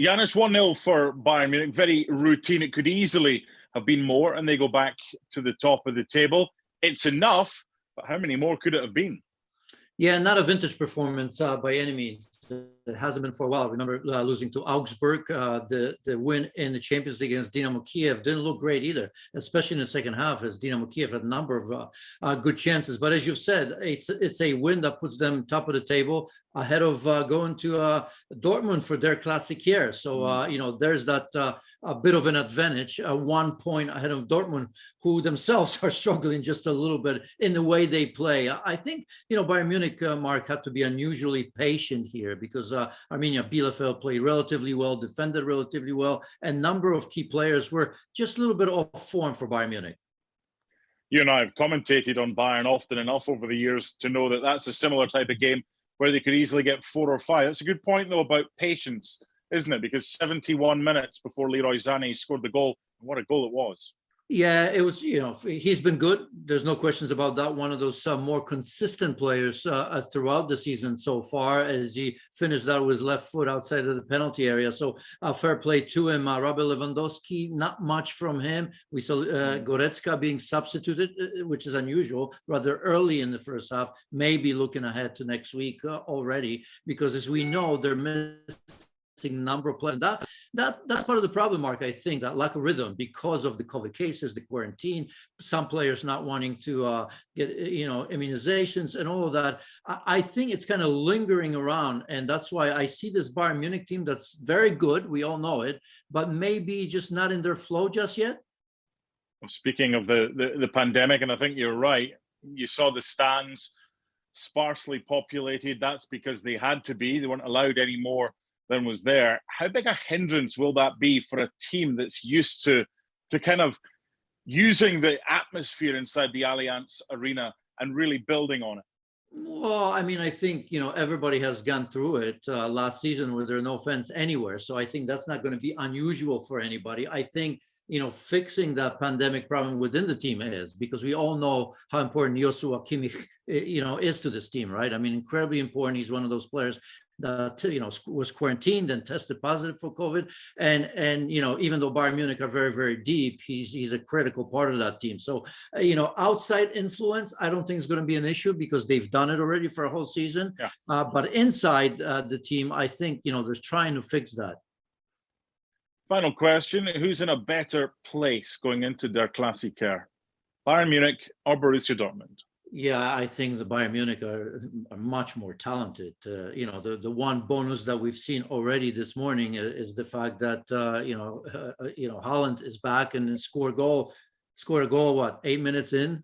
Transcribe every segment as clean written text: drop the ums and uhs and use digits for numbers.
Janusz, 1-0 for Bayern Munich. Very routine. It could easily have been more, and they go back to the top of the table. It's enough, but how many more could it have been? Yeah, not a vintage performance by any means. It hasn't been for a while. Remember losing to Augsburg, the win in the Champions League against Dynamo Kiev didn't look great either, especially in the second half, as Dynamo Kiev had a number of good chances. But as you've said, it's a win that puts them top of the table, ahead of going to Dortmund for their Klassiker. So, there's that a bit of an advantage, 1 point ahead of Dortmund, who themselves are struggling just a little bit in the way they play. I think, Bayern Munich, Mark, had to be unusually patient here because Arminia Bielefeld played relatively well, defended relatively well, and a number of key players were just a little bit off form for Bayern Munich. You and I have commentated on Bayern often enough over the years to know that that's a similar type of game where they could easily get 4 or 5. That's a good point, though, about patience, isn't it? Because 71 minutes before Leroy Sane scored the goal, and what a goal it was. Yeah, it was, he's been good. There's no questions about that. One of those more consistent players throughout the season so far, as he finished that with his left foot outside of the penalty area. So fair play to him. Robert Lewandowski, not much from him. We saw Goretzka being substituted, which is unusual, rather early in the first half, maybe looking ahead to next week already, because as we know, they're missing number of players. That's part of the problem, Mark. I think that lack of rhythm because of the COVID cases, the quarantine, some players not wanting to get immunizations and all of that. I think it's kind of lingering around, and that's why I see this Bayern Munich team that's very good. We all know it, but maybe just not in their flow just yet. Well, speaking of the pandemic, and I think you're right. You saw the stands sparsely populated. That's because they had to be. They weren't allowed any more than was there. How big a hindrance will that be for a team that's used to kind of using the atmosphere inside the Allianz Arena and really building on it? Well, I think, everybody has gone through it last season where there are no fans anywhere. So I think that's not going to be unusual for anybody. I think, fixing that pandemic problem within the team is, because we all know how important Joshua Kimmich, is to this team, right? Incredibly important. He's one of those players that was quarantined and tested positive for COVID, and even though Bayern Munich are very, very deep, he's a critical part of that team. So outside influence, I don't think is going to be an issue because they've done it already for a whole season. Yeah. But inside the team, I think they're trying to fix that. Final question: who's in a better place going into their Klassiker, Bayern Munich or Borussia Dortmund? Yeah, I think the Bayern Munich are much more talented. The one bonus that we've seen already this morning is the fact that Haaland is back and scored a goal. 8 minutes in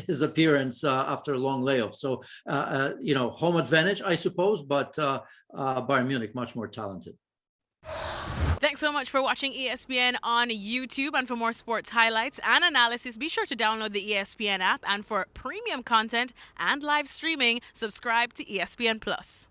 his appearance after a long layoff. So home advantage, I suppose, but Bayern Munich much more talented. Thanks so much for watching ESPN on YouTube. And for more sports highlights and analysis, be sure to download the ESPN app. And for premium content and live streaming, subscribe to ESPN Plus.